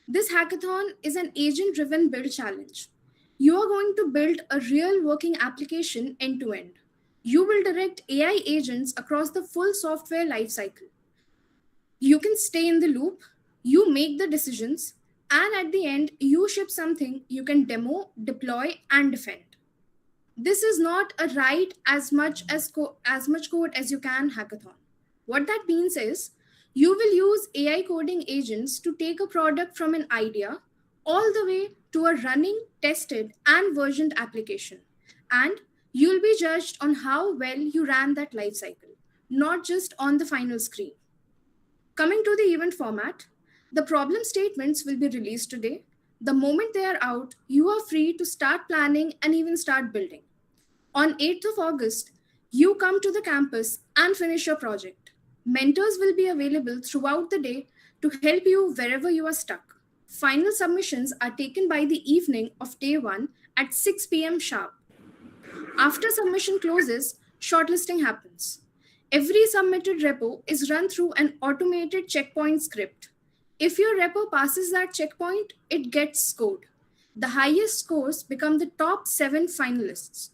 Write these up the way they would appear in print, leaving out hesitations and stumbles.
This hackathon is an agent-driven build challenge. You are going to build a real working application end to end. You will direct AI agents across the full software lifecycle. You can stay in the loop, you make the decisions, and at the end, you ship something you can demo, deploy, and defend. This is not a write as much code as you can hackathon. What that means is you will use AI coding agents to take a product from an idea all the way to a running, tested, and versioned application. And you'll be judged on how well you ran that life cycle, not just on the final screen. Coming to the event format, the problem statements will be released today. The moment they are out, you are free to start planning and even start building. On 8th of August, you come to the campus and finish your project. Mentors will be available throughout the day to help you wherever you are stuck. Final submissions are taken by the evening of day 1 at 6 p.m. sharp. After submission closes, shortlisting happens. Every submitted repo is run through an automated checkpoint script. If your repo passes that checkpoint, it gets scored. The highest scores become the top 7 finalists.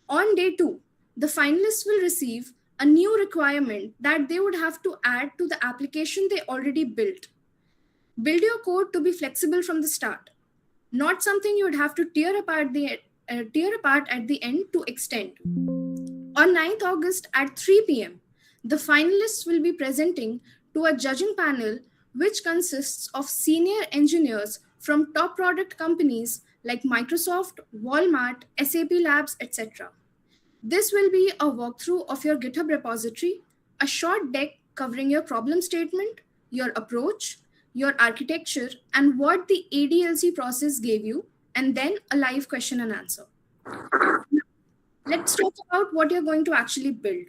On day 2, the finalists will receive a new requirement that they would have to add to the application they already built. Build your code to be flexible from the start, not something you would have to tear apart at the end to extend. On 9th August at 3 p.m., the finalists will be presenting to a judging panel which consists of senior engineers from top product companies like Microsoft, Walmart, SAP Labs, etc. This will be a walkthrough of your GitHub repository, a short deck covering your problem statement, your approach, your architecture, and what the ADLC process gave you, and then a live question and answer. Let's talk about what you're going to actually build.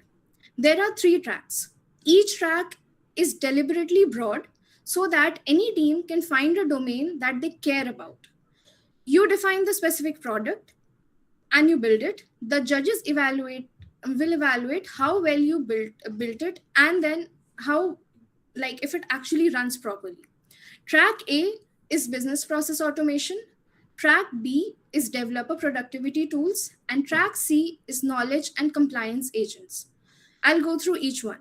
There are 3 tracks. Each track is deliberately broad so that any team can find a domain that they care about. You define the specific product and you build it. The judges will evaluate how well you built it, and then how, like, if it actually runs properly. Track A is business process automation. Track B is developer productivity tools, and track C is knowledge and compliance agents. I'll go through each one.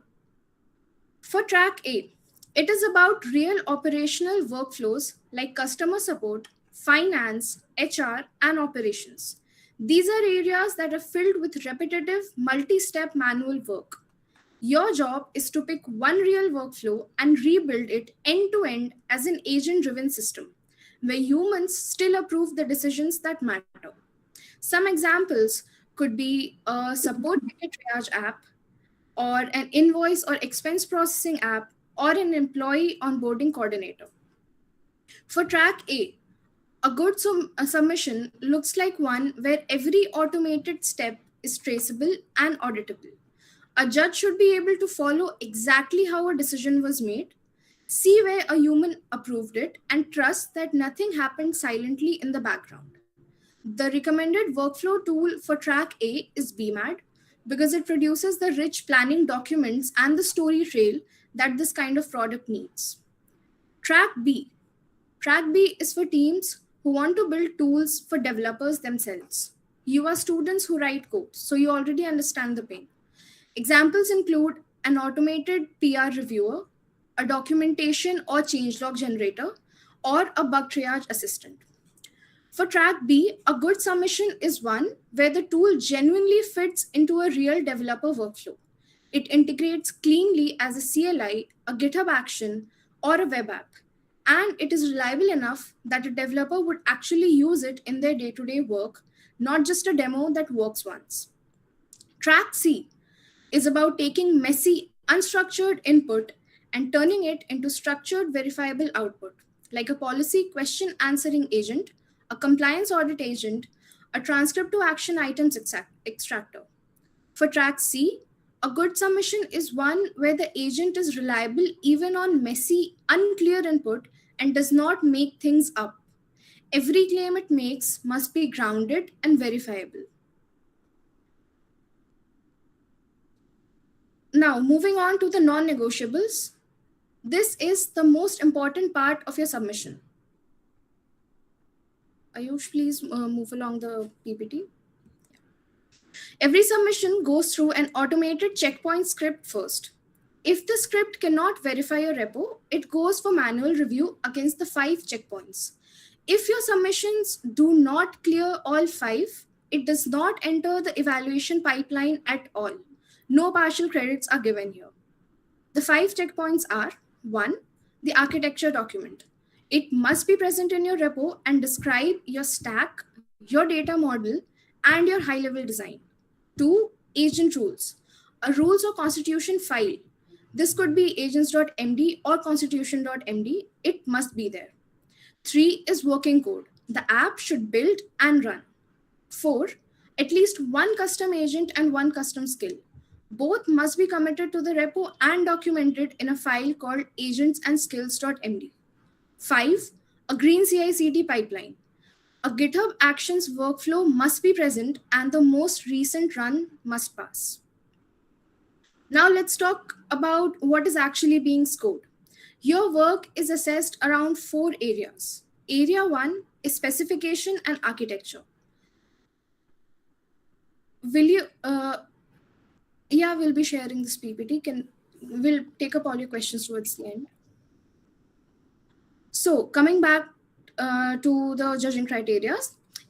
For track A, it is about real operational workflows like customer support, finance, HR, and operations. These are areas that are filled with repetitive, multi-step manual work. Your job is to pick one real workflow and rebuild it end-to-end as an agent-driven system, where humans still approve the decisions that matter. Some examples could be a support ticket triage app, or an invoice or expense processing app, or an employee onboarding coordinator. For track A, a good submission looks like one where every automated step is traceable and auditable. A judge should be able to follow exactly how a decision was made, see where a human approved it, and trust that nothing happened silently in the background. The recommended workflow tool for track A is BMAD because it produces the rich planning documents and the story trail that this kind of product needs. Track B. Track B is for teams who want to build tools for developers themselves. You are students who write code, so you already understand the pain. Examples include an automated PR reviewer, a documentation or changelog generator, or a bug triage assistant. For track B, a good submission is one where the tool genuinely fits into a real developer workflow. It integrates cleanly as a CLI, a GitHub action, or a web app, and it is reliable enough that a developer would actually use it in their day-to-day work, not just a demo that works once. Track C is about taking messy, unstructured input and turning it into structured, verifiable output, like a policy question answering agent, a compliance audit agent, a transcript to action items extractor. For track C, a good submission is one where the agent is reliable even on messy, unclear input and does not make things up. Every claim it makes must be grounded and verifiable. Now, moving on to the non-negotiables. This is the most important part of your submission. Ayush, please move along the PPT. Every submission goes through an automated checkpoint script first. If the script cannot verify a repo, it goes for manual review against the 5 checkpoints. If your submissions do not clear all 5, it does not enter the evaluation pipeline at all. No partial credits are given here. The 5 checkpoints are: 1. The architecture document. It must be present in your repo and describe your stack, your data model, and your high level design. 2. Agent rules. A rules or constitution file. This could be agents.md or constitution.md. It must be there. 3 is working code. The app should build and run. 4. At least one custom agent and one custom skill. Both must be committed to the repo and documented in a file called agentsandskills.md. 5. A green CI/CD pipeline. A GitHub Actions workflow must be present and the most recent run must pass. Now let's talk about what is actually being scored. Your work is assessed around 4 areas. Area 1 is specification and architecture. Will you, we'll be sharing this PPT. We'll take up all your questions towards the end. So coming back to the judging criteria,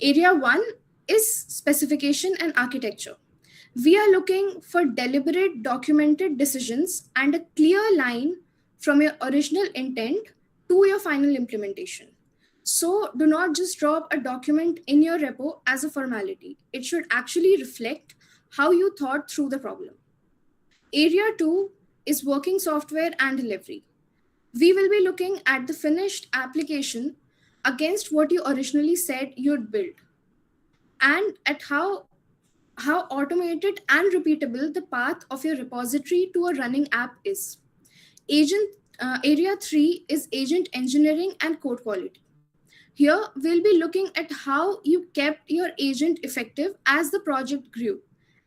area 1 is specification and architecture. We are looking for deliberate documented decisions and a clear line from your original intent to your final implementation. So do not just drop a document in your repo as a formality. It should actually reflect how you thought through the problem. Area 2 is working software and delivery. We will be looking at the finished application against what you originally said you'd build, and at how automated and repeatable the path of your repository to a running app is. Area 3 is agent engineering and code quality. Here, we'll be looking at how you kept your agent effective as the project grew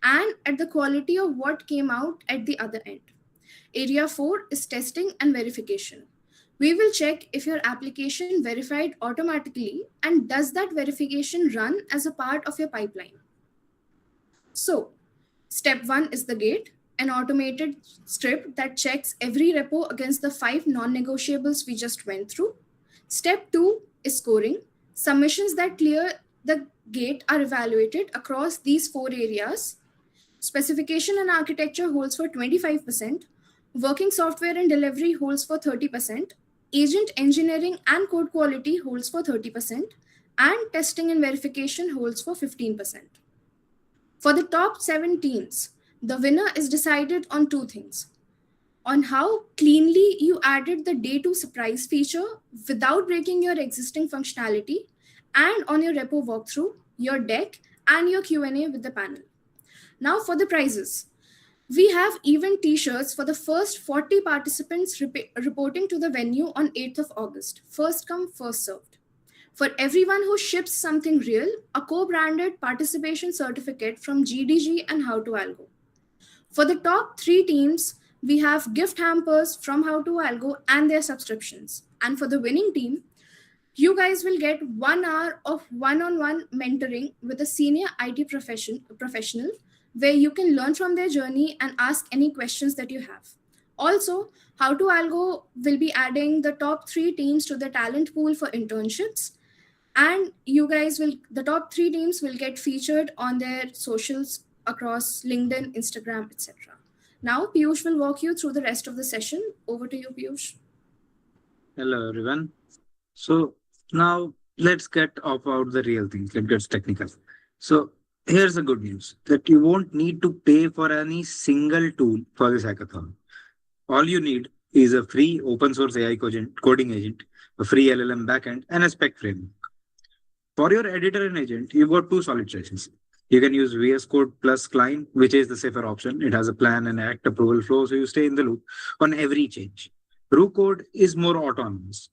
and at the quality of what came out at the other end. Area 4 is testing and verification. We will check if your application verified automatically and does that verification run as a part of your pipeline. So, step 1 is the gate, an automated script that checks every repo against the 5 non-negotiables we just went through. Step 2 is scoring. Submissions that clear the gate are evaluated across these 4 areas. Specification and architecture holds for 25%. Working software and delivery holds for 30%. Agent engineering and code quality holds for 30%. And testing and verification holds for 15%. For the top 7 teams, the winner is decided on 2 things: on how cleanly you added the day 2 surprise feature without breaking your existing functionality, and on your repo walkthrough, your deck, and your Q&A with the panel. Now for the prizes. We have event t-shirts for the first 40 participants reporting to the venue on 8th of August. First come, first served. For everyone who ships something real, a co-branded participation certificate from GDG and How to Algo. For the top 3 teams, we have gift hampers from How to Algo and their subscriptions. And for the winning team, you guys will get 1 hour of one-on-one mentoring with a senior IT professional where you can learn from their journey and ask any questions that you have. Also, How to Algo will be adding the top 3 teams to the talent pool for internships. And the top 3 teams will get featured on their socials across LinkedIn, Instagram, etc. Now, Piyush will walk you through the rest of the session. Over to you, Piyush. Hello, everyone. So now let's get about the real things. Let's get technical. So here's the good news that you won't need to pay for any single tool for this hackathon. All you need is a free open source AI coding agent, a free LLM backend, and a spec framework. For your editor and agent, you've got 2 solid choices. You can use VS Code plus Client, which is the safer option. It has a plan and act approval flow, so you stay in the loop on every change. Roo Code is more autonomous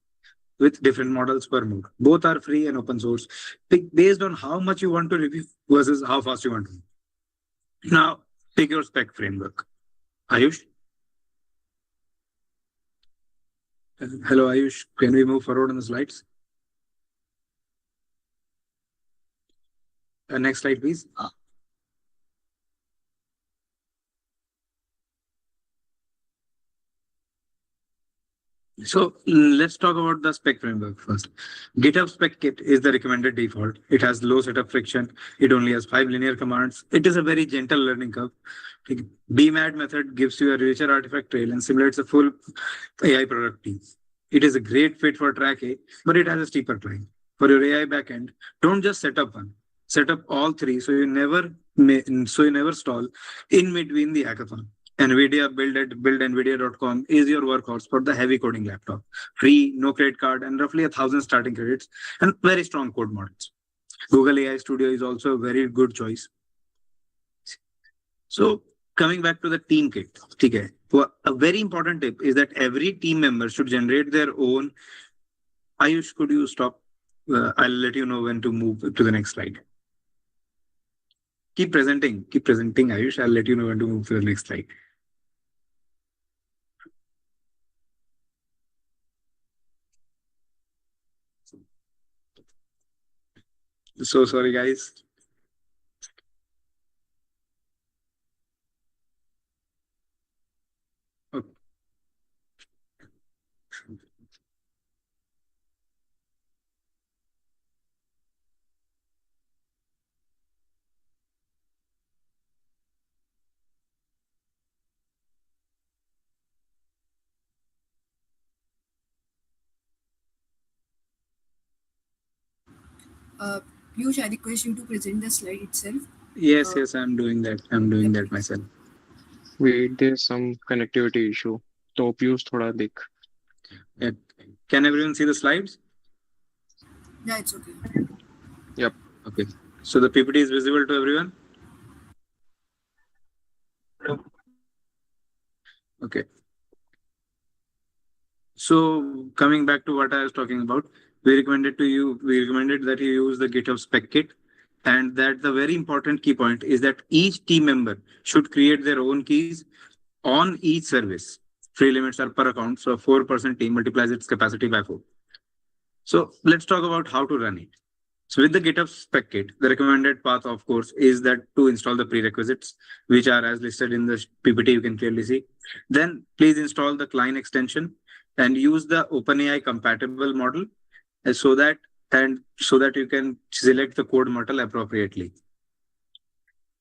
with different models per node. Both are free and open source, based on how much you want to review versus how fast you want to. Now, pick your spec framework. Ayush? Hello, Ayush. Can we move forward on the slides? Next slide, please. So let's talk about the spec framework first. GitHub Spec Kit is the recommended default. It has low setup friction. It only has 5 linear commands. It is a very gentle learning curve. BMAD method gives you a richer artifact trail and simulates a full AI product team. It is a great fit for track A, but it has a steeper climb. For your AI backend, don't just set up one. Set up all three so you never stall in between the hackathon. NVIDIA build at buildnvidia.com is your workhorse for the heavy coding laptop. Free, no credit card, and roughly 1,000 starting credits, and very strong code models. Google AI Studio is also a very good choice. So coming back to the team kit, okay. A very important tip is that every team member should generate their own. Ayush, could you stop? I'll let you know when to move to the next slide. Keep presenting, Ayush. I'll let you know when to move to the next slide. So sorry, guys. Okay. Piyush, I request you to present the slide itself. Yes, I'm doing that. I'm doing that myself. Wait, there's some connectivity issue. तो Piyush थोड़ा देख. Yeah. Can everyone see the slides? Yeah, it's okay. Yep. Okay. So the PPT is visible to everyone? Okay. So coming back to what I was talking about, we recommended that you use the GitHub Spec Kit, and that the very important key point is that each team member should create their own keys on each service. Free limits are per account, so a 4% team multiplies its capacity by 4. So let's talk about how to run it. So with the GitHub Spec Kit, the recommended path, of course, is that to install the prerequisites, which are as listed in the PPT, you can clearly see. Then please install the client extension and use the OpenAI compatible model so that you can select the code model appropriately.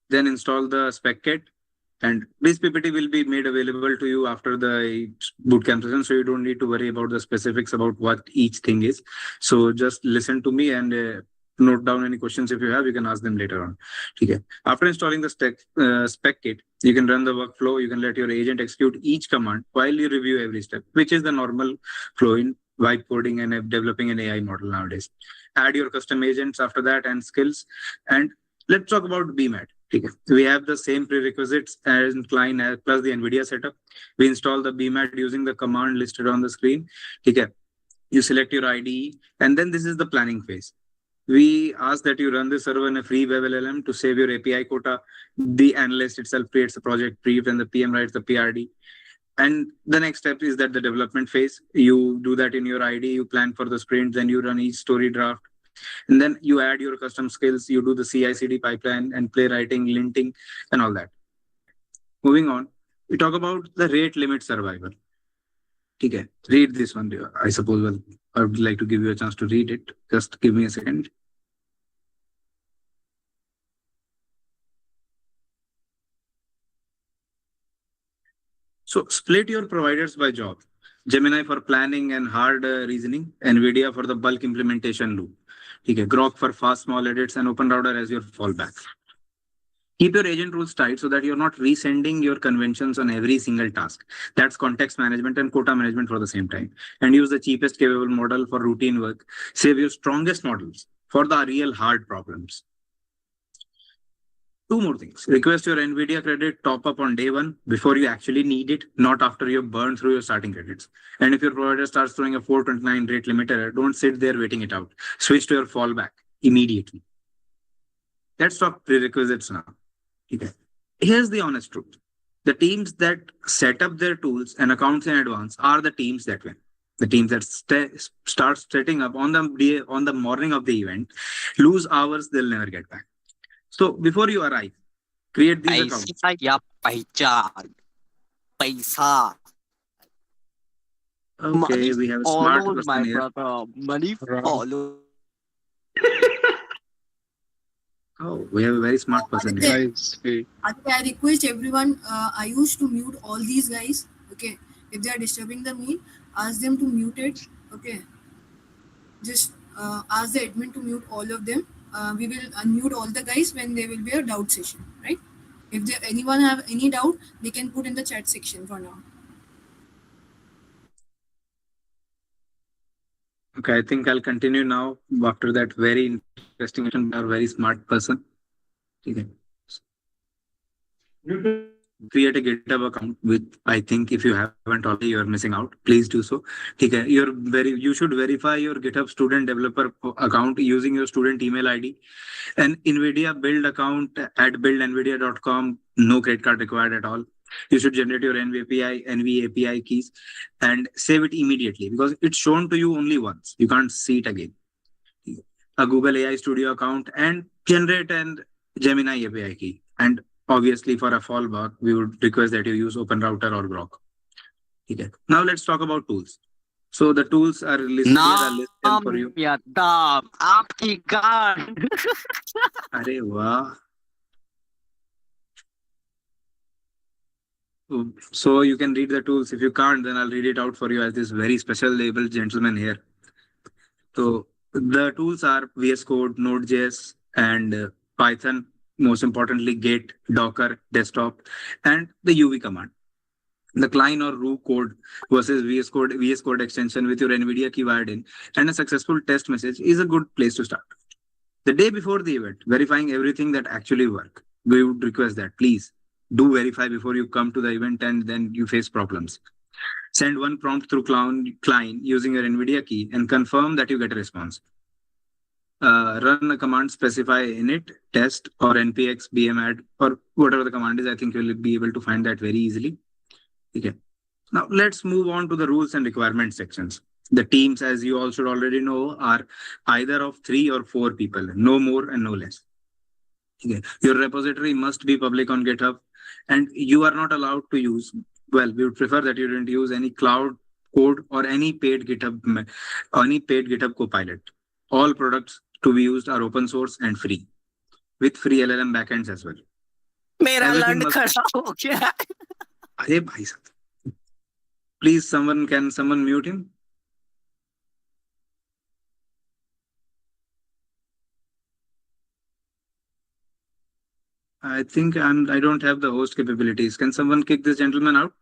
Then install the Spec Kit, and this PPT will be made available to you after the bootcamp session, so you don't need to worry about the specifics about what each thing is. So just listen to me and note down any questions if you have. You can ask them later on. Okay. After installing the Spec Kit, you can run the workflow. You can let your agent execute each command while you review every step, which is the normal flow in vibe coding and developing an AI model nowadays. Add your custom agents after that and skills. And let's talk about BMAT. Okay. We have the same prerequisites as client plus the NVIDIA setup. We install the BMAT using the command listed on the screen. Okay. You select your IDE, and then this is the planning phase. We ask that you run the server in a free web LLM to save your API quota. The analyst itself creates a project brief and the PM writes the PRD. And the next step is that the development phase. You do that in your IDE, you plan for the sprint, then you run each story draft. And then you add your custom skills, you do the CI/CD pipeline and playwriting, linting, and all that. Moving on, we talk about the rate limit survival. Okay, read this one. I suppose, well, I would like to give you a chance to read it. Just give me a second. So split your providers by job. Gemini for planning and hard reasoning, NVIDIA for the bulk implementation loop. Okay, Grok for fast small edits, and OpenRouter as your fallback. Keep your agent rules tight so that you're not resending your conventions on every single task. That's context management and quota management for the same time. And use the cheapest capable model for routine work. Save your strongest models for the real hard problems. Two more things. Request your NVIDIA credit top up on day one before you actually need it, not after you burn through your starting credits. And if your provider starts throwing a 429 rate limit error, don't sit there waiting it out. Switch to your fallback immediately. Let's talk prerequisites now. Okay. Here's the honest truth. The teams that set up their tools and accounts in advance are the teams that win. The teams that start setting up on the morning of the event lose hours they'll never get back. So before you arrive, create these accounts. ऐसा या पहचान पैसा Okay, money we have a smart follows person my here. brother. Money Ram. follows. Oh, we have a very smart person here. Aditya, Guys, wait. I request everyone, I used to mute all these guys. Okay. If they are disturbing the meet, ask them to mute it. Okay. Just ask the admin to mute all of them. We will unmute all the guys when there will be a doubt session, right? If anyone have any doubt, they can put in the chat section for now. Okay, I think I'll continue now after that very interesting and a very smart person. Okay. Create a GitHub account with, I think if you haven't already, you're missing out. Please do so. Okay. You should verify your GitHub student developer account using your student email ID. An NVIDIA build account at buildnvidia.com. No credit card required at all. You should generate your NV API keys and save it immediately because it's shown to you only once. You can't see it again. A Google AI Studio account and generate an Gemini API key. And obviously, for a fallback, we would request that you use OpenRouter or Grok. Okay. Now let's talk about tools. So the tools are listed here for you. या दाम आपकी गांड Arey wow. So you can read the tools. If you can't, then I'll read it out for you as this very special labeled gentleman here. So the tools are VS Code, Node.js, and Python. Most importantly, Git, Docker, Desktop, and the UV command. The Klein or Root code versus VS Code extension with your NVIDIA key wired in, and a successful test message is a good place to start. The day before the event, verifying everything that actually work. We would request that please do verify before you come to the event and then you face problems. Send one prompt through Klein using your NVIDIA key and confirm that you get a response. Run a command, specify init, test, or npx bmadd, or whatever the command is. I think you'll be able to find that very easily. Okay. Now let's move on to the rules and requirements sections. The teams, as you all should already know, are either of 3 or 4 people, no more and no less. Okay. Your repository must be public on GitHub, and you are not allowed to use, well, we would prefer that you didn't use any cloud code or any paid GitHub Copilot. All products to be used are open source and free, with free LLM backends as well. मेरा Everything लंड must- खड़ा हो गया Arey bhai sahab. Please, can someone mute him? I think I don't have the host capabilities. Can someone kick this gentleman out?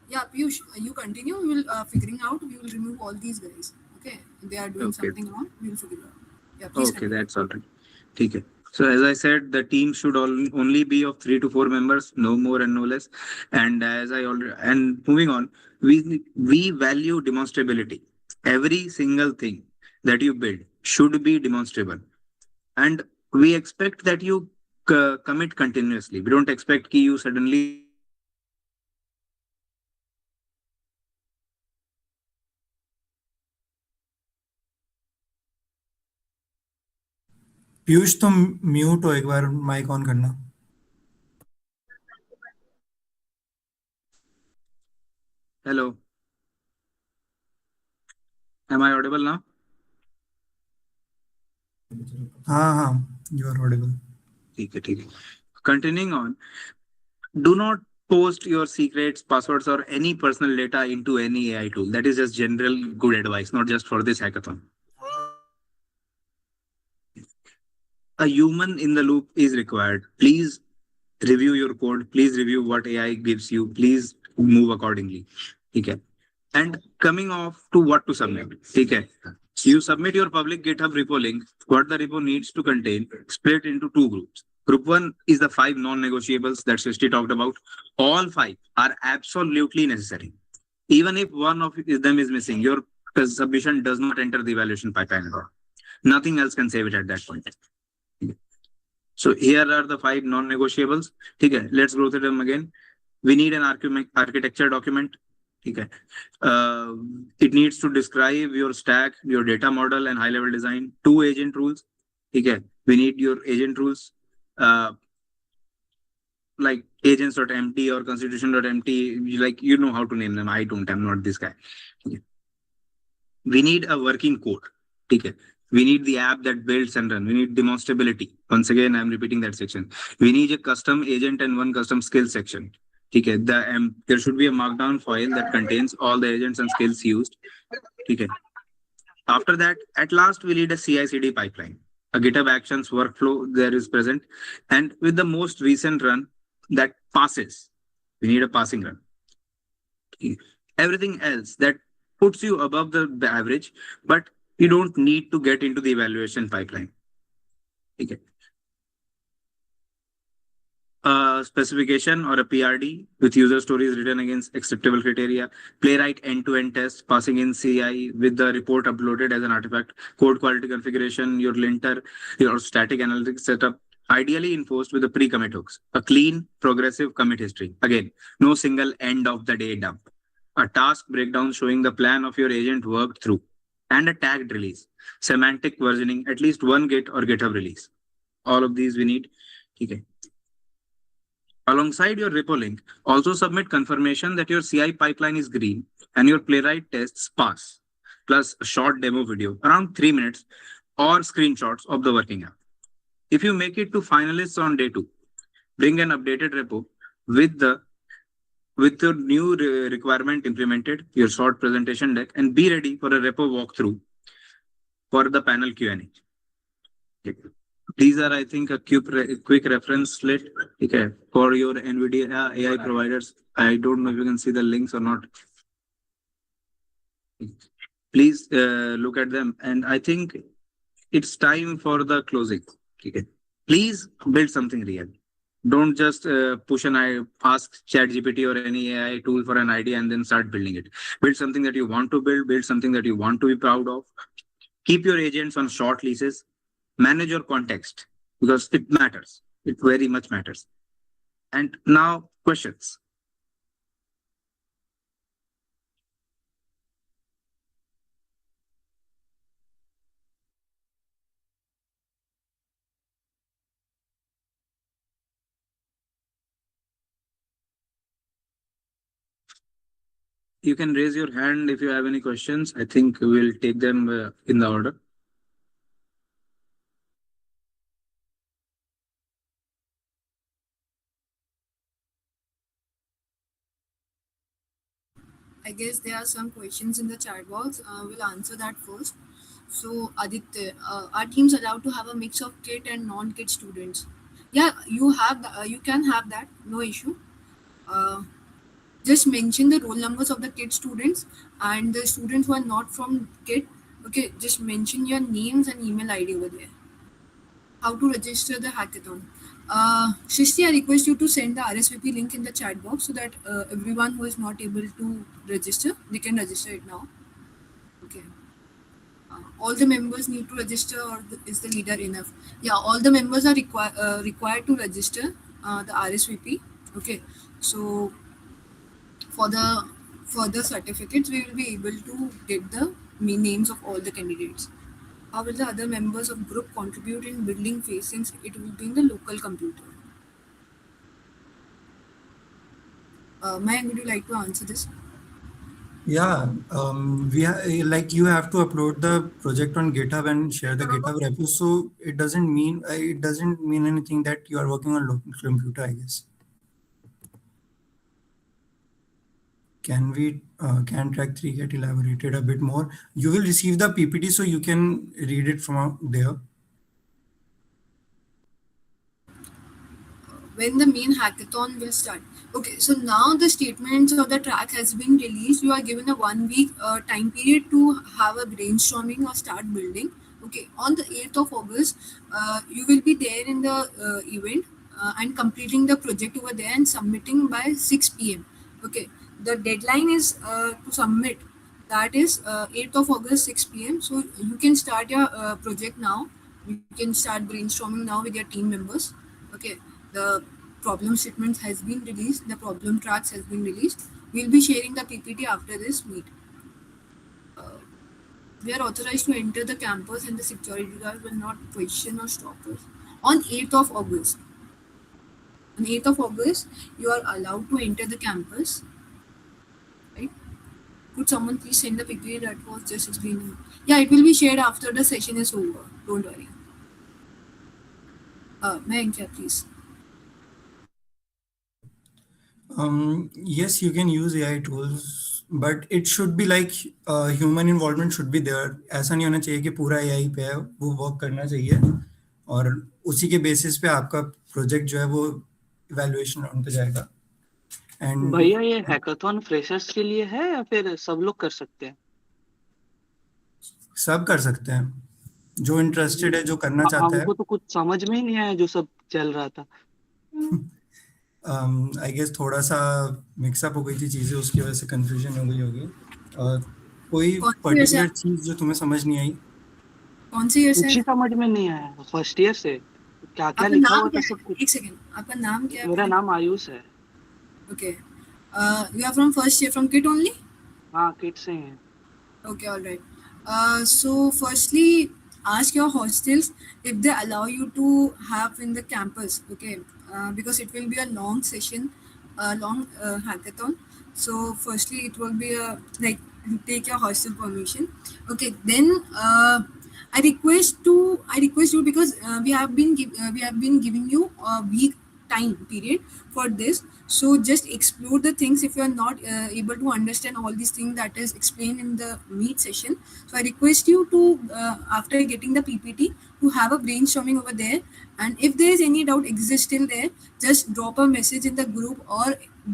Yeah, Piyush, you continue. We will figuring out. We will remove all these guys. Okay, if they are doing Okay. something wrong, we will figure out. Yeah, please. Okay, that's all right. Okay. So as I said, the team should only be of 3 to 4 members, no more and no less. And as I already and moving on, we value demonstrability. Every single thing that you build should be demonstrable, and we expect that you commit continuously. We don't expect that you suddenly Piyush तुम mute हो, एक बार mic on करना. Hello. Am I audible now? हाँ, you are audible. ठीक है. Continuing on, do not post your secrets, passwords, or any personal data into any AI tool. That is just general good advice, not just for this hackathon. A human in the loop is required. Please review your code. Please review what AI gives you. Please move accordingly. Okay. And coming off to what to submit. Okay. You submit your public GitHub repo link. What the repo needs to contain, split into 2 groups. Group 1 is the 5 non-negotiables that Srishti talked about. All 5 are absolutely necessary. Even if one of them is missing, your submission does not enter the evaluation pipeline at all. Nothing else can save it at that point. So here are the 5 non-negotiables. Okay, let's go through them again. We need an architecture document. Okay. It needs to describe your stack, your data model, and high level design. 2 agent rules. Okay. We need your agent rules. Like agents.empty or constitution.empty, like you know how to name them. I don't, I'm not this guy. Okay. We need a working code. Okay. We need the app that builds and run. We need demonstrability. Once again, I'm repeating that section. We need a custom agent and one custom skill section. Okay. There should be a markdown file that contains all the agents and skills used. Okay. After that, at last, we need a CI/CD pipeline. A GitHub Actions workflow there is present, and with the most recent run that passes, we need a passing run. Okay. Everything else that puts you above the average, but you don't need to get into the evaluation pipeline. Okay. A specification or a PRD with user stories written against acceptable criteria, playwright end-to-end test, passing in CI with the report uploaded as an artifact, code quality configuration, your linter, your static analytics setup, ideally enforced with the pre-commit hooks, a clean, progressive commit history. Again, no single end of the day dump. A task breakdown showing the plan of your agent worked through, and a tagged release, semantic versioning, at least one Git or GitHub release. All of these we need. Okay. Alongside your repo link, also submit confirmation that your CI pipeline is green and your playwright tests pass, plus a short demo video, around 3 minutes, or screenshots of the working app. If you make it to finalists on day 2, bring an updated repo with your new requirement implemented, your short presentation deck, and be ready for a repo walkthrough for the panel Q&A. Okay. These are, I think, a quick reference list. Okay, for your NVIDIA AI providers. I don't know if you can see the links or not. Please look at them. And I think it's time for the closing. Okay. Please build something real. Don't just ask ChatGPT or any AI tool for an idea and then start building it. Build something that you want to build something that you want to be proud of. Keep your agents on short leases. Manage your context because it matters. It very much matters. And now, questions. You can raise your hand if you have any questions. I think we'll take them in the order. I guess there are some questions in the chat box. We'll answer that first. So, Aditya, are teams allowed to have a mix of KIIT and non-KIIT students? Yeah, you can have that, no issue. Uh, just mention the roll numbers of the KIIT students and the students who are not from KIIT. Okay, just mention your names and email ID over there. How to register the hackathon? Shristi, I request you to send the RSVP link in the chat box so that everyone who is not able to register, they can register it now. Okay. All the members need to register, or is the leader enough? Yeah, all the members are required to register the RSVP. Okay. So for the certificates, we will be able to get the names of all the candidates. How will the other members of group contribute in building phase since it will be in the local computer? Mayank, would you like to answer this? Yeah, like you have to upload the project on GitHub and share the GitHub repo. So it doesn't mean anything that you are working on local computer, I guess. Can track 3 get elaborated a bit more? You will receive the PPT so you can read it from there. When the main hackathon will start. Okay, so now the statements of the track has been released. You are given a 1 week time period to have a brainstorming or start building. Okay, on the 8th of August, you will be there in the event and completing the project over there and submitting by 6 p.m. Okay, the deadline is to submit. That is 8th of August, 6 p.m. So you can start your project now. You can start brainstorming now with your team members. Okay, the problem statement has been released, the problem tracks has been released. We'll be sharing the PPT after this meet. We are authorized to enter the campus and the security guard will not question or stop us. On 8th of August. On 8th of August, you are allowed to enter the campus. Right? Could someone please send the PPT that was just explained? Yeah, it will be shared after the session is over. Don't worry. Mayank, yeah, please. Yes, you can use AI tools, but it should be like human involvement should be there. ऐसा नहीं होना चाहिए कि पूरा AI पे है, वो work करना चाहिए और उसी के बेसिस पे आपका प्रोजेक्ट जो है वो इवैल्यूएशन राउंड पे जाएगा. एंड भैया ये हैकाथॉन फ्रेशर्स के लिए है या फिर सब लोग कर सकते हैं? सब कर सकते हैं, जो इंटरेस्टेड है, जो करना चाहता है. हमको तो कुछ समझ में ही नहीं आया जो सब चल रहा था. आई गेस थोड़ा सा मिक्सअप हो गई थी चीजें, उसकी वजह से कंफ्यूजन हो गई होगी. कोई कौन सी पर्टिकुलर वजह? चीज जो तुम्हें समझ नहीं आई? कौन सी ईयर कुछ से? ही समझ में नहीं आया. फर्स्ट ईयर से क्या क्या आपका लिखा नाम हुआ क्या था सब है? कुछ. एक सेकंड, आपका नाम क्या है? मेरा नाम आयुष है. Okay. You are from first year from KIIT only? हाँ, किट से हैं. Okay, all right. So firstly, ask your hostels if they allow you to have in the campus, okay? Because it will be a long session, long hackathon. So firstly, it will be a like take your hostel permission. Okay, then I request you because we have been giving you a week time period for this. So just explore the things if you are not able to understand all these things that is explained in the meet session. So I request you to after getting the PPT to have a brainstorming over there, and if there is any doubt exists still there, just drop a message in the group or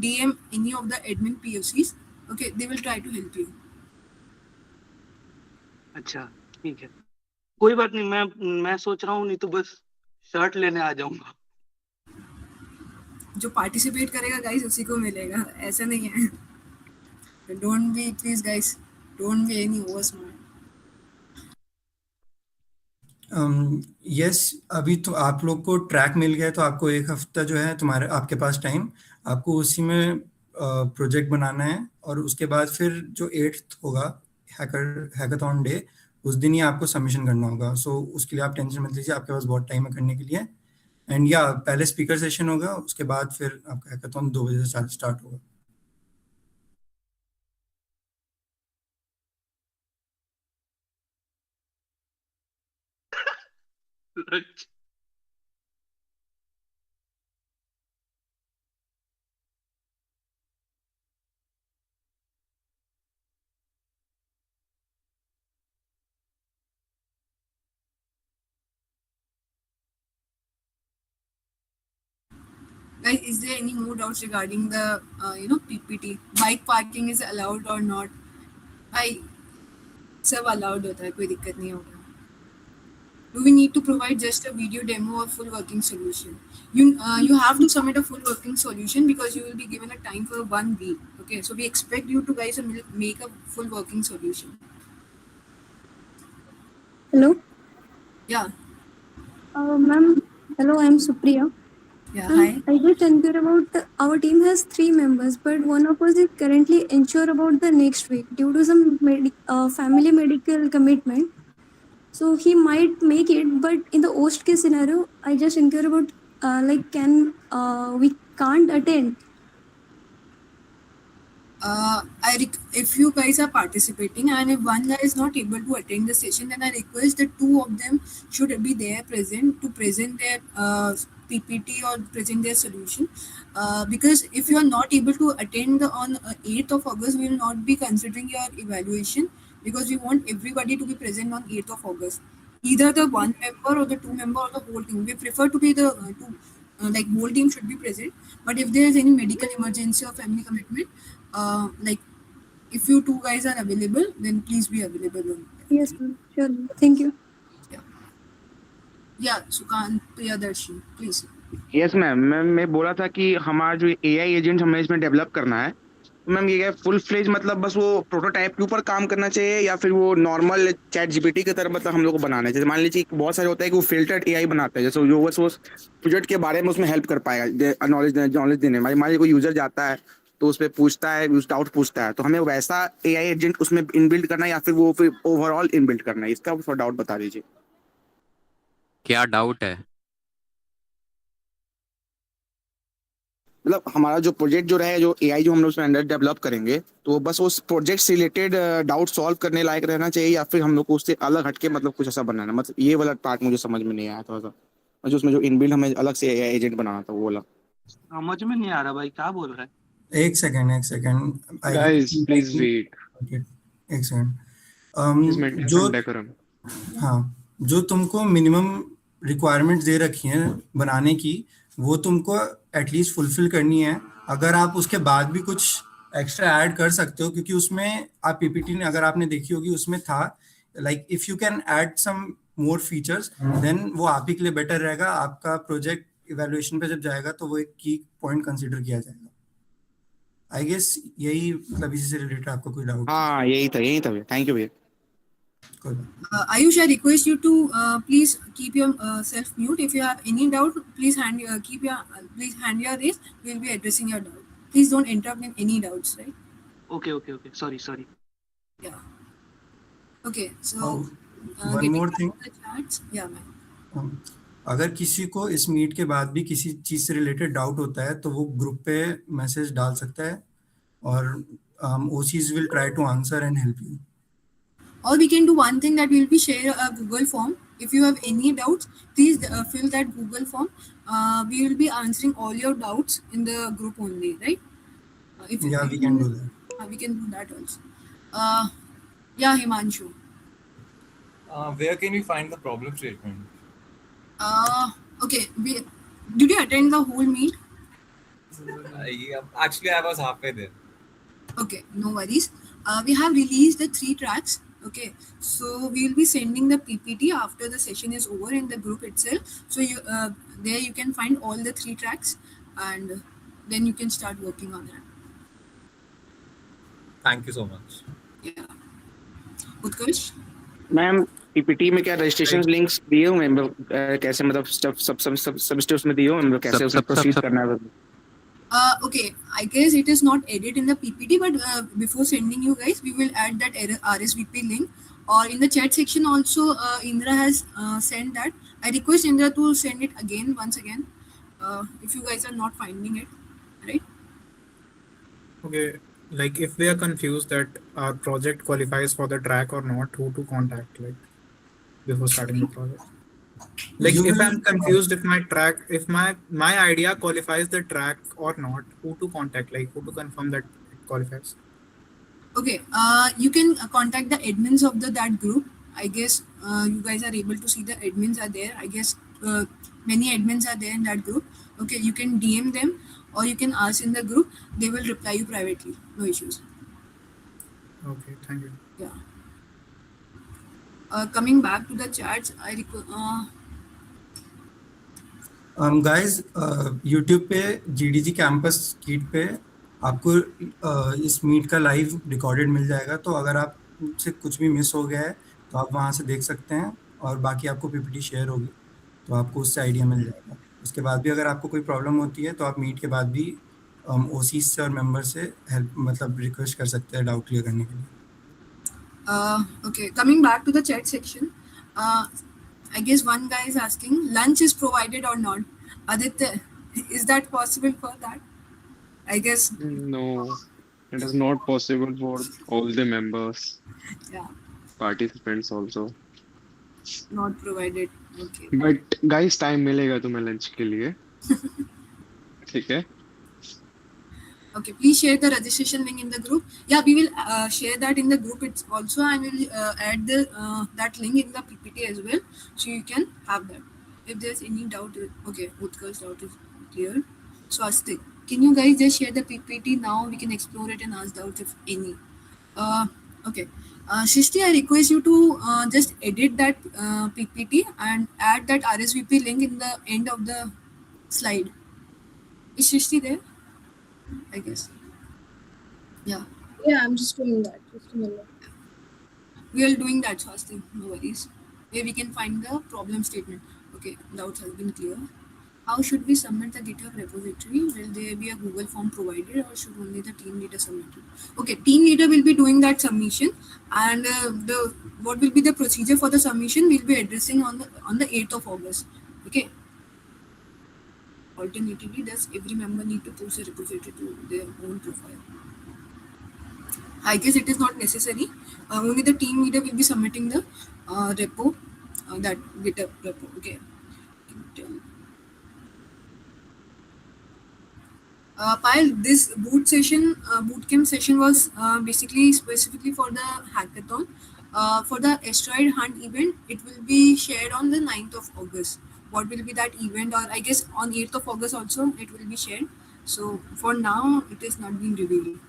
DM any of the admin POCs. Okay, they will try to help you. अच्छा, ठीक है. कोई बात नहीं. मैं सोच रहा हूँ नहीं तो बस शर्ट लेने आ जाऊंगा. जो पार्टिसिपेट करेगा गाइस उसी को मिलेगा, ऐसा नहीं है. Don't be please guys, don't be any over smart. Yes, अभी तो आप लोग को ट्रैक मिल गया है, तो आपको एक हफ्ता जो है तुम्हारे आपके पास टाइम, आपको उसी में प्रोजेक्ट बनाना है. और उसके बाद फिर जो 8th होगा हैकाथॉन डे, उस दिन ही आपको सबमिशन करना होगा. सो उसके लिए आप टेंशन मत लीजिए, आपके पास बहुत टाइम है करने के लिए. एंड या पहले स्पीकर सेशन होगा, उसके बाद फिर आपका हैकाथॉन 2 बजे से स्टार्ट होगा. Guys, is there any more doubts regarding the PPT? Bike parking is allowed or not? भाई सब allowed होता है, कोई दिक्कत नहीं होगा. Do we need to provide just a video demo or full working solution? You have to submit a full working solution because you will be given a time for 1 week. Okay, so we expect you to guys make a full working solution. Hello, Yeah, ma'am. Hello, I'm Supriya. yeah. Ma'am, Hi. I just inquire about our team has 3 members, but one of us is currently unsure about the next week due to some family medical commitment. So he might make it, but in the worst case scenario, I just inquire about we can't attend. If you guys are participating and if one guy is not able to attend the session, then I request that 2 of them should be there present to present their PPT or present their solution. Because if you are not able to attend on 8th of August, we will not be considering your evaluation because we want everybody to be present on 8th of August. Either the 1 member or the 2 member or the whole team. We prefer to be the like whole team should be present. But if there is any medical emergency or family commitment, like if you 2 guys are available, then please be available. Yes, ma'am. Sure. Thank you. Yeah, Sukant Priyadarshi, please. Yes ma'am. मैं बोला था कि हमारा जो AI agent हमें इसमें develop करना है, तो मैम ये फुल फ्लेज मतलब बस वो प्रोटोटाइप के ऊपर काम करना चाहिए या फिर वो नॉर्मल चैट जीपीटी की तरह मतलब हम लोग को बनाना चाहिए? मान लीजिए बहुत सारे होता है कि वो फिल्टर्ड एआई बनाता है, जैसे जो बस वो प्रोजेक्ट के बारे में उसमें हेल्प कर पाएगा, नॉलेज देने में. मान लीजिए कोई यूजर जाता है तो उस पर पूछता है, उस डाउट पूछता है, तो हमें वैसा एआई एजेंट उसमें इनबिल्ड करना है या फिर वो फिर ओवरऑल इनबिल्ड करना है, इसका थोड़ा डाउट बता दीजिए। क्या डाउट है? मतलब हमारा जो प्रोजेक्ट जो रहे, जो एआई जो हम लोग उसमें अंडर डेवलप करेंगे, तो वो बस उस प्रोजेक्ट से रिलेटेड डाउट सॉल्व करने लायक रहना चाहिए या फिर हम लोग को उससे अलग हटके मतलब कुछ ऐसा बनाना, मतलब ये वाला पार्ट मुझे समझ में नहीं आया थोड़ा सा, जो उसमें जो इनबिल्ड हमें अलग से एआई एजेंट बनाना था वो वाला। समझ में नहीं आ रहा भाई, क्या बोल रहा है? एक सेकेंड Guys, please wait. एक सेकेंड। Please maintain जो some decorum. हाँ, जो तुमको मिनिमम रिक्वायरमेंट्स दे रखी हैं बनाने की, वो तुमको एटलीस्ट फुलफिल करनी है। अगर आप उसके बाद भी कुछ एक्स्ट्रा ऐड कर सकते हो, क्योंकि उसमें आप पीपीटी ने अगर आपने देखी होगी उसमें था like if you can add some more features then वो आप ही के लिए बेटर रहेगा। आपका प्रोजेक्ट इवैल्यूएशन पे जब जाएगा तो वो एक की पॉइंट कंसीडर किया जाएगा। आई गेस यही मतलब इसी से रिलेटेड आपको कोई डाउट? हाँ यही था भैया, थैंक यू भैया। कोई बात Ayush, I request you to please keep your self mute. If you have any doubt, please please hand your raise. We will be addressing your doubt. Please don't interrupt in any doubts, right? Okay. Sorry. Yeah. Okay. So one getting more back thing, to the charts. Yeah, ma'am. अगर किसी को इस meet के बाद भी किसी चीज से रिलेटेड डाउट होता है तो वो ग्रुप पे मैसेज डाल सकता है और OCs will try to answer and help you. Or we can do one thing, that we will be share a Google form. If you have any doubts, please fill that Google form. We will be answering all your doubts in the group only, right? Yeah, we can do that. We can do that also. Yeah, Himanshu. Where can we find the problem statement? Okay. Did you attend the whole meet? Yeah, actually, I was halfway there. Okay, no worries. We have released the 3 tracks. Okay, so we will be sending the PPT after the session is over in the group itself. So you there you can find all the 3 tracks, and then you can start working on that. Thank you so much. Yeah. Utkarsh? Ma'am PPT में क्या registration links दिए हुए हैं, कैसे मतलब सब steps में दिए हुए हैं, कैसे उसमें प्रोसीड करना है? Okay, I guess it is not added in the PPT, but before sending you guys, we will add that RSVP link. Or in the chat section also, Indra has sent that. I request Indra to send it once again, if you guys are not finding it, right? Okay, like if we are confused that our project qualifies for the track or not, who to contact, like before starting the project? Like if I'm confused if my idea qualifies the track or not, who to contact, like who to confirm that it qualifies? Okay, you can contact the admins of that group. I guess you guys are able to see the admins are there. I guess many admins are there in that group. Okay, you can DM them or you can ask in the group. They will reply you privately. No issues. Okay, thank you. Yeah. Coming back to the charts, guys YouTube पे जीडीजी campus कीट पे आपको इस meet का live recorded मिल जाएगा। तो अगर आपसे कुछ भी मिस हो गया है तो आप वहाँ से देख सकते हैं, और बाकी आपको पीपीटी शेयर होगी तो आपको उससे आइडिया मिल जाएगा। उसके बाद भी अगर आपको कोई प्रॉब्लम होती है तो आप मीट के बाद भी ओसी से और मेंबर से हेल्प मतलब रिक्वेस्ट कर सकते हैं डाउट क्लियर करने के लिए। Okay, coming back to the chat section, I guess one guy is asking, lunch is provided or not? Aditya, is that possible for that? I guess No, it is not possible for all the members. Yeah, Participants also. not provided. Okay. But guys, time मिलेगा तुम्हें lunch के लिए, ठीक है? Okay, please share the registration link in the group. Yeah, we will share that in the group it's also, and we'll add the that link in the PPT as well, so you can have that. If there's any doubt, okay, Utkar's doubt is clear. Swastik, can you guys just share the PPT now? We can explore it and ask doubts if any. Okay. Shishti, I request you to just edit that PPT and add that RSVP link in the end of the slide. Is Shishti there? I guess. Yeah. Yeah, I'm just doing that. Just a minute. We are doing that, Swasti. No worries. Where we can find the problem statement. Okay, doubts have been clear. How should we submit the GitHub repository? Will there be a Google form provided, or should only the team leader submit it? Okay, team leader will be doing that submission, and the what will be the procedure for the submission? We'll be addressing on the 8th of August. Okay. Alternatively, does every member need to post a repository to their own profile? I guess it is not necessary. Only the team leader will be submitting the repo, that GitHub repo. Okay. Payal, this bootcamp session was basically specifically for the hackathon. For the asteroid hunt event, it will be shared on the 9th of August. What will be that event? Or I guess on 8th of August also it will be shared. So for now, it is not being revealed.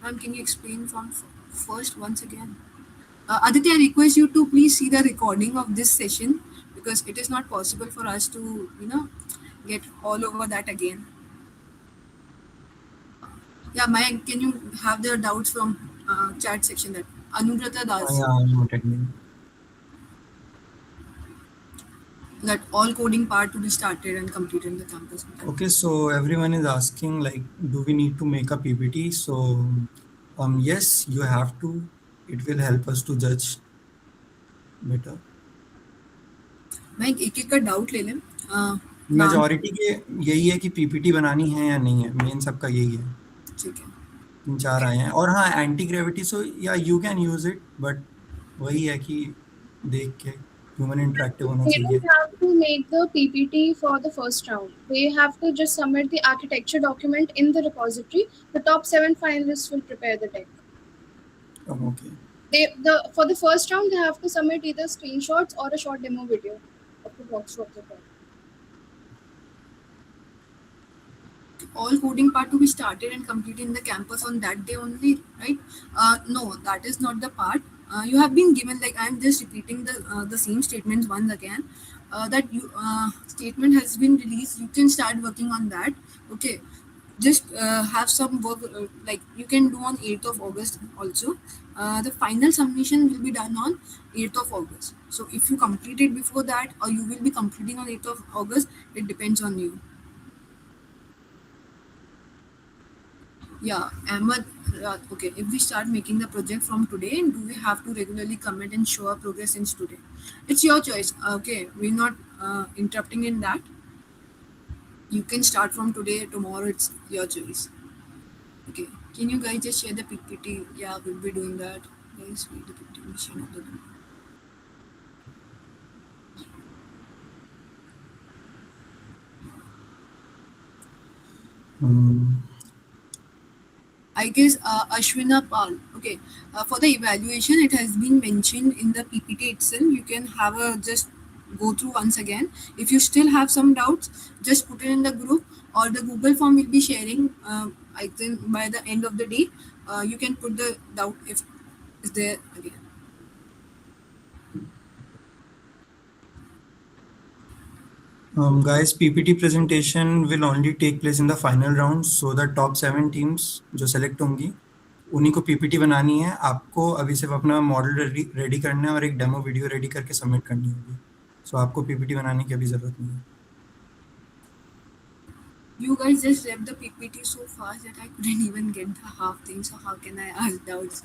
Ma'am, can you explain from first once again? Aditya, I request you to please see the recording of this session, because it is not possible for us to, get all over that again. Yeah, Mayank, can you have the doubts from chat section that Anubrata Das, Yeah, I'm noted. that all coding part to be started and completed in the campus? Okay, so everyone is asking, like, do we need to make a PPT? So, yes, you have to. It will help us to judge better. मैं एक का doubt ले लें. Majority के यही है कि PPT बनानी है या नहीं है, मेन सबका यही है. ठीक है. 3-4 आए हैं. और हाँ, एंटी ग्रेविटी, सो या you can use it, but वही है कि देख के human interactive होना They चाहिए. don't have to make the PPT for the first round. They have to just submit the architecture document in the repository. The top 7 finalists will prepare the deck. Oh, okay. For the first round, they have to submit either screenshots or a short demo video of the walkthrough of the code. All coding part to be started and completed in the campus on that day only, right? No, that is not the part. You have been given, like, I'm just repeating the same statements once again. That statement has been released. You can start working on that. Okay. Just have some work, like you can do on 8th of August also. The final submission will be done on 8th of August. So if you complete it before that, or you will be completing on 8th of August, it depends on you. Yeah, Ahmed, okay, if we start making the project from today, do we have to regularly comment and show our progress since today? It's your choice. Okay, we're not interrupting in that. You can start from today, tomorrow, it's your choice. Okay, can you guys just share the PPT? Yeah, we'll be doing that. Guys, read the PPT mission of the day. I guess Ashwina Pal. Okay, for the evaluation, it has been mentioned in the PPT itself. You can have a just go through once again. If you still have some doubts, just put it in the group, or the Google form will be sharing. I think by the end of the day, you can put the doubt if is there again. Guys, PPT presentation will only take place in the final round. So the top 7 teams जो select होंगी, उन्हीं को PPT बनानी है. आपको अभी सिर्फ अपना मॉडल रेडी करना है और एक डेमो वीडियो रेडी करके सबमिट करनी होगी. So आपको PPT बनाने की अभी जरूरत नहीं है. You guys just read the PPT so fast that I couldn't even get the half thing. So how can I ask doubts?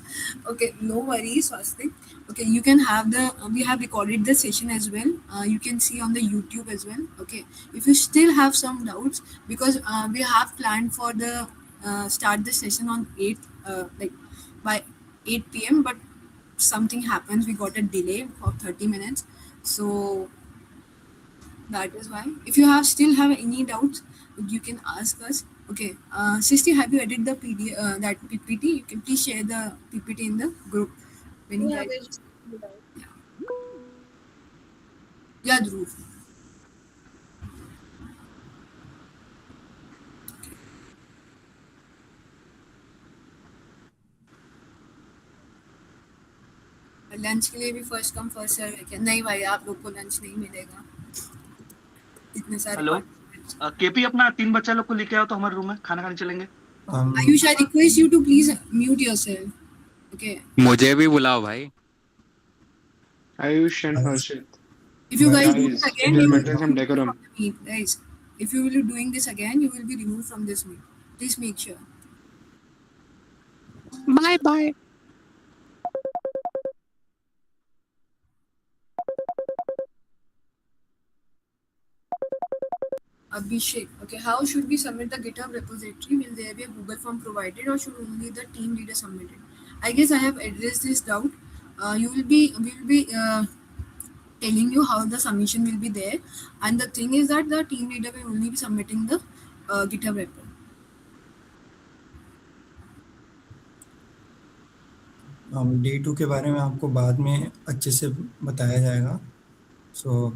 Okay, no worries, Swastik. Okay, you can have we have recorded the session as well. You can see on the YouTube as well. Okay, if you still have some doubts, because we have planned for the start the session on 8th, like by 8 p.m. But something happens. We got a delay for 30 minutes. So that is why. If you still have any doubts, you can ask us. Okay, Sisti, have you edited the PDF, that PPT? You can please share the PPT in the group. When you guys, yeah, Dhruv. Lunch के लिए भी first come first serve है क्या? नहीं भाई, आप लोग को लंच नहीं मिलेगा. इतने सारे. हेलो, केपी अपना 3 बच्चा लोग को लेके आओ तो हमारे रूम में खाना खाने चलेंगे. Ayush, I request you to please mute yourself. Okay. मुझे भी बुलाओ भाई. Ayush and Harshit. If you guys do it again, you maintain some decorum. guys. If you will be doing this again, you will be removed from this meet. Please make sure. Bye bye. Abhishek, okay, how should we submit the GitHub repository? Will there be a Google form provided, or should only the team leader submit it? I guess I have addressed this doubt. We will be telling you how the submission will be there, and the thing is that the team leader will only be submitting the GitHub repo. Day 2 के बारे में आपको बाद में अच्छे से बताया जाएगा. So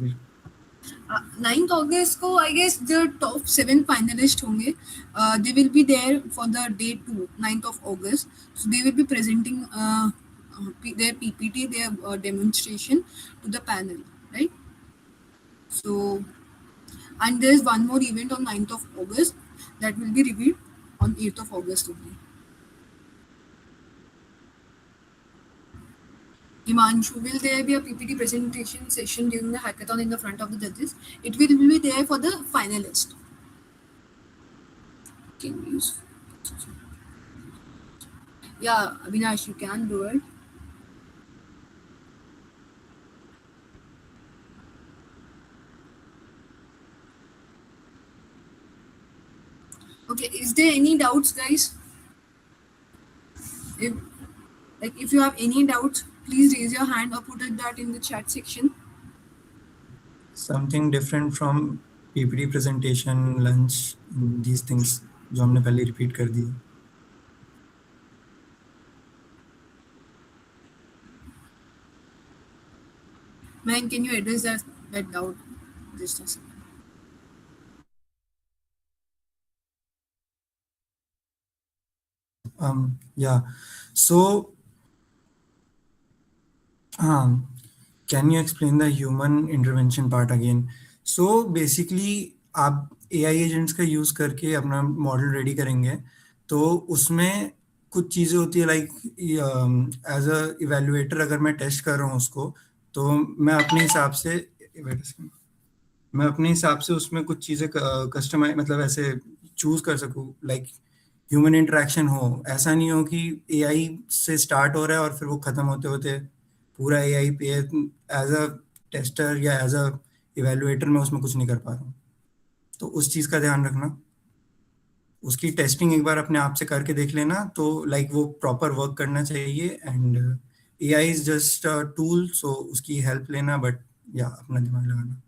9th August को I guess the top 7 finalists होंगे. They will be there for the day 2, 9th of August. So they will be presenting their PPT, their demonstration to the panel, right? So, and there is one more event on 9th of August that will be revealed on 8th of August only. Himanshu, will there be a PPT presentation session during the hackathon in the front of the judges? It will be there for the finalist. Can we use? Yeah, Avinash, you can do it. Okay, is there any doubts, guys? If you have any doubts, please raise your hand or put that in the chat section. something different from PPT presentation, lunch, these things जो हमने पहले repeat कर दिए. Man, can you address that doubt? Just a second. Yeah. So, can you explain the human intervention part again? So basically, आप AI agents का use करके अपना model ready करेंगे, तो उसमें कुछ चीज़ें होती है like as a evaluator अगर मैं test कर रहा हूँ उसको, तो मैं अपने हिसाब से उसमें कुछ चीज़ें कस्टमाइज मतलब ऐसे चूज कर सकूँ like ह्यूमन इंटरेक्शन हो. ऐसा नहीं हो कि AI से स्टार्ट हो रहा है और फिर वो खत्म होते होते पूरा AI पे एज अ टेस्टर या एज अ इवेलुएटर मैं उसमें कुछ नहीं कर पा रहा हूँ. तो उस चीज़ का ध्यान रखना. उसकी टेस्टिंग एक बार अपने आप से करके देख लेना, तो लाइक वो प्रॉपर वर्क करना चाहिए. And AI is just a tool, so उसकी हेल्प लेना, बट या अपना दिमाग लगाना.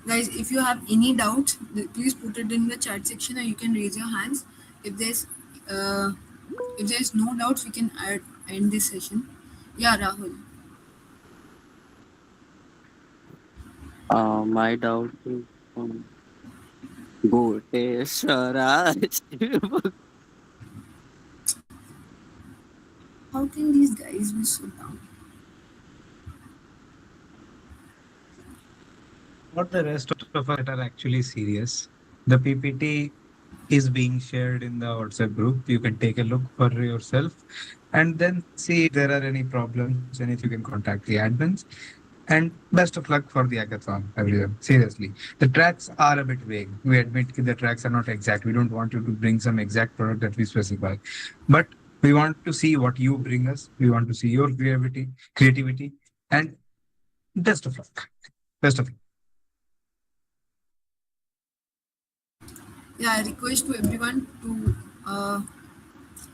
Guys, if you have any doubts, please put it in the chat section, or you can raise your hands. If there's no doubts, we can end this session. Yeah, Rahul. My doubt is go Swaraj. How can these guys be so dumb? Not the rest of us that are actually serious. The PPT is being shared in the WhatsApp group. You can take a look for yourself and then see if there are any problems, and if you can contact the admins. And best of luck for the hackathon, everyone. Seriously. The tracks are a bit vague. We admit the tracks are not exact. We don't want you to bring some exact product that we specify. But we want to see what you bring us. We want to see your creativity, and best of luck. Best of luck. Yeah, I request to everyone to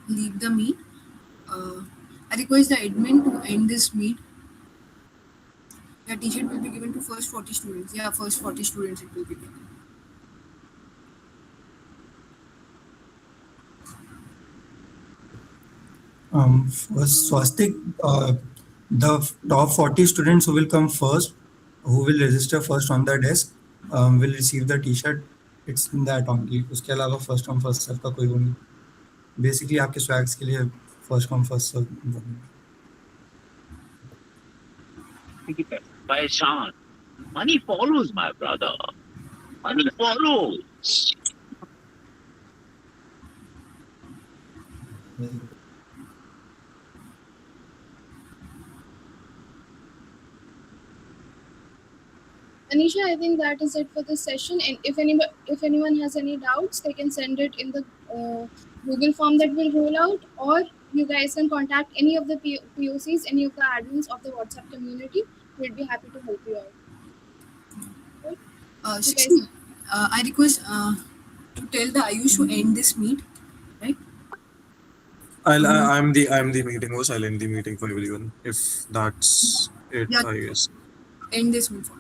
leave the meet. I request the admin to end this meet. Yeah, t-shirt will be given to first 40 students. Yeah, first 40 students it will be given. First, Swastik, the top 40 students who will come first, who will register first on the desk, will receive the t-shirt. It's that only. उसके अलावा first come first serve का कोई वो नहीं. Basically आपके swags के लिए first come first serve. By chance, money follows, my brother. Money follows. Anisha, I think that is it for this session. And if anyone has any doubts, they can send it in the Google form that will roll out, or you guys can contact any of the POCs, any of the admins of the WhatsApp community. We'd be happy to help you out. Right? You guys, Shishi, I request to tell the Ayush to end this meet, right? I'm the meeting host. I'll end the meeting for everyone if that's it. Yeah. I guess. End this meet for